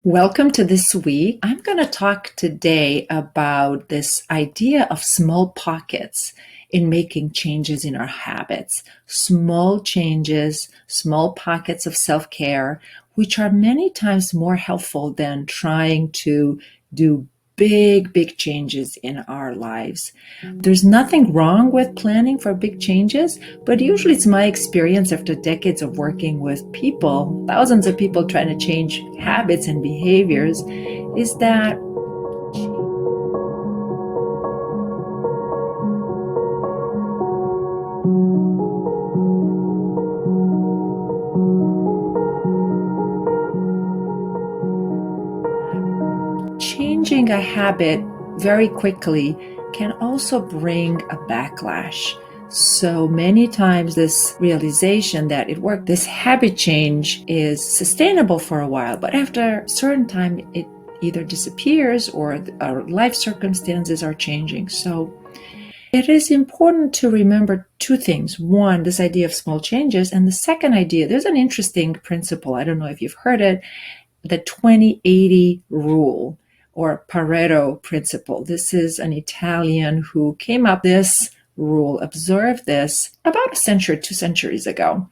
Welcome to this week. I'm going to talk today about this idea of small pockets in making changes in our habits. Small changes, small pockets of self-care, which are many times more helpful than trying to do big changes in our lives. There's nothing wrong with planning for big changes, but usually it's my experience after decades of working with people, thousands of people trying to change habits and behaviors, is that changing a habit very quickly can also bring a backlash. So many times, this realization that it worked, this habit change is sustainable for a while, but after a certain time, it either disappears or our life circumstances are changing. So it is important to remember two things. One, this idea of small changes. And the second idea, there's an interesting principle. I don't know if you've heard it, the 20-80 rule or Pareto principle. This is an Italian who came up with this rule, observed this about a century, 2 centuries ago.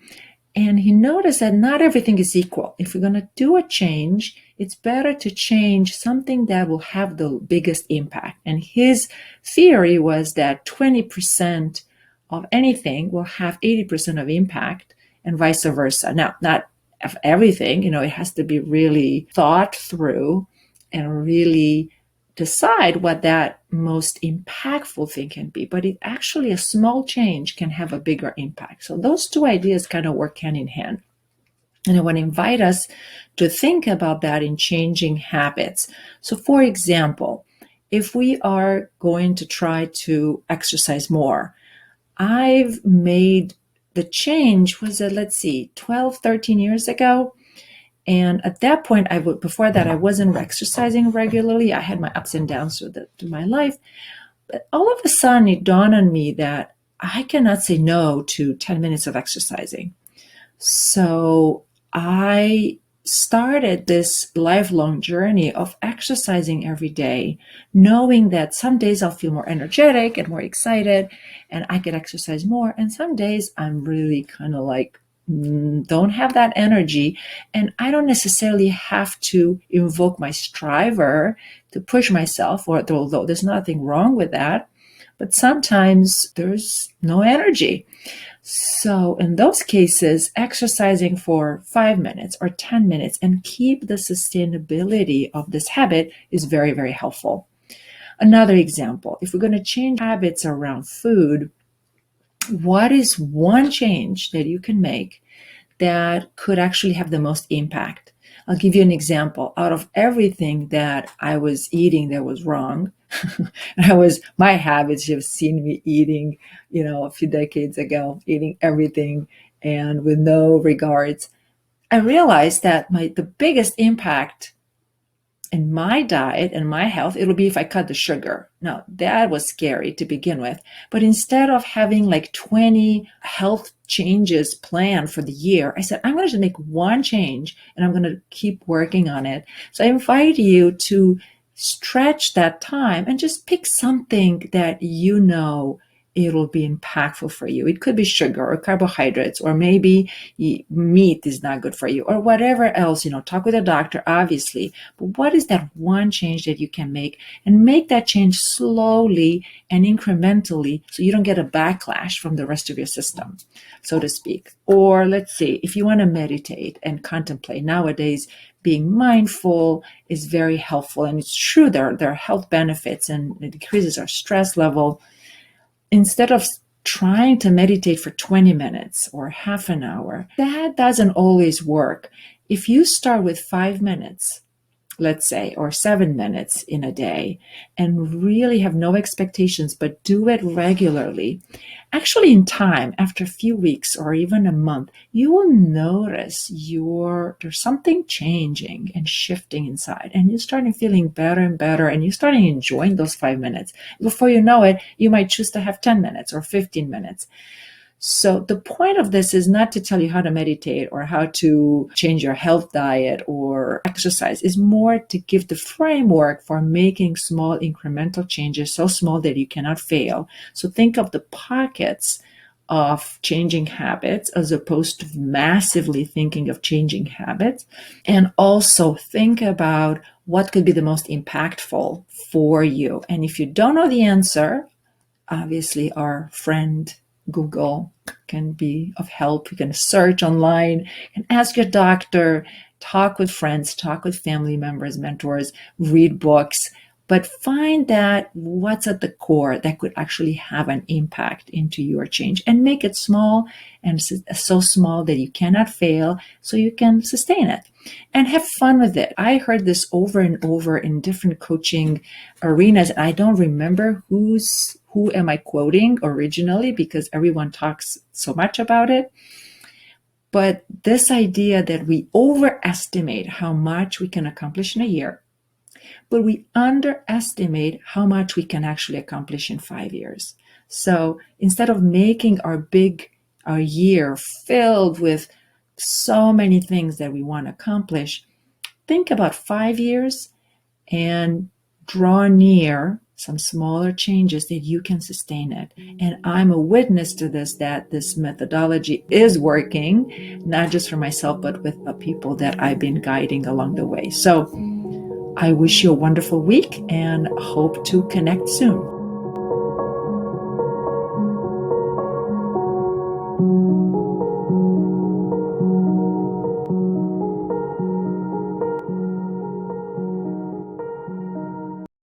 And he noticed that not everything is equal. If we're going to do a change, it's better to change something that will have the biggest impact. And his theory was that 20% of anything will have 80% of impact and vice versa. Now, not of everything, it has to be really thought through and really decide what that most impactful thing can be. But it actually, a small change can have a bigger impact. So those two ideas kind of work hand in hand. And I want to invite us to think about that in changing habits. So for example, if we are going to try to exercise more, I've made the change, was it, let's see, 12, 13 years ago. And at that point, before that, I wasn't exercising regularly. I had my ups and downs through my life. But all of a sudden, it dawned on me that I cannot say no to 10 minutes of exercising. So I started this lifelong journey of exercising every day, knowing that some days I'll feel more energetic and more excited and I could exercise more. And some days I'm really kind of like, don't have that energy. And I don't necessarily have to invoke my striver to push myself, although there's nothing wrong with that. But sometimes there's no energy. So in those cases, exercising for 5 minutes or 10 minutes and keep the sustainability of this habit is very, very helpful. Another example, if we're going to change habits around food, what is one change that you can make that could actually have the most impact? I'll give you an example. Out of everything that I was eating that was wrong, my habits, you've seen me eating, a few decades ago, eating everything and with no regards. I realized that the biggest impact in my diet and my health, it'll be if I cut the sugar. Now, that was scary to begin with. But instead of having like 20 health changes planned for the year, I said, I'm going to make one change and I'm going to keep working on it. So I invite you to stretch that time and just pick something that it'll be impactful for you. It could be sugar or carbohydrates, or maybe meat is not good for you, or whatever else. Talk with a doctor, obviously. But what is that one change that you can make? And make that change slowly and incrementally so you don't get a backlash from the rest of your system, so to speak. Or let's see, if you want to meditate and contemplate, nowadays being mindful is very helpful. And it's true, there are health benefits and it decreases our stress level. Instead of trying to meditate for 20 minutes or half an hour, that doesn't always work. If you start with 5 minutes, let's say, or 7 minutes in a day, and really have no expectations, but do it regularly, actually in time, after a few weeks or even a month, you will notice there's something changing and shifting inside, and you're starting feeling better and better, and you're starting enjoying those 5 minutes. Before you know it, you might choose to have 10 minutes or 15 minutes. So the point of this is not to tell you how to meditate or how to change your health diet or exercise. It's more to give the framework for making small incremental changes, so small that you cannot fail. So think of the pockets of changing habits as opposed to massively thinking of changing habits. And also think about what could be the most impactful for you. And if you don't know the answer, obviously our friend Google can be of help. You can search online and ask your doctor, talk with friends, talk with family members, mentors, read books, but find that what's at the core that could actually have an impact into your change and make it small and so small that you cannot fail so you can sustain it and have fun with it. I heard this over and over in different coaching arenas. I don't remember who am I quoting originally because everyone talks so much about it. But this idea that we overestimate how much we can accomplish in a year, but we underestimate how much we can actually accomplish in 5 years. So instead of making our year filled with so many things that we want to accomplish, think about 5 years and draw near some smaller changes that you can sustain it. And I'm a witness to this, that this methodology is working, not just for myself, but with the people that I've been guiding along the way. So I wish you a wonderful week and hope to connect soon.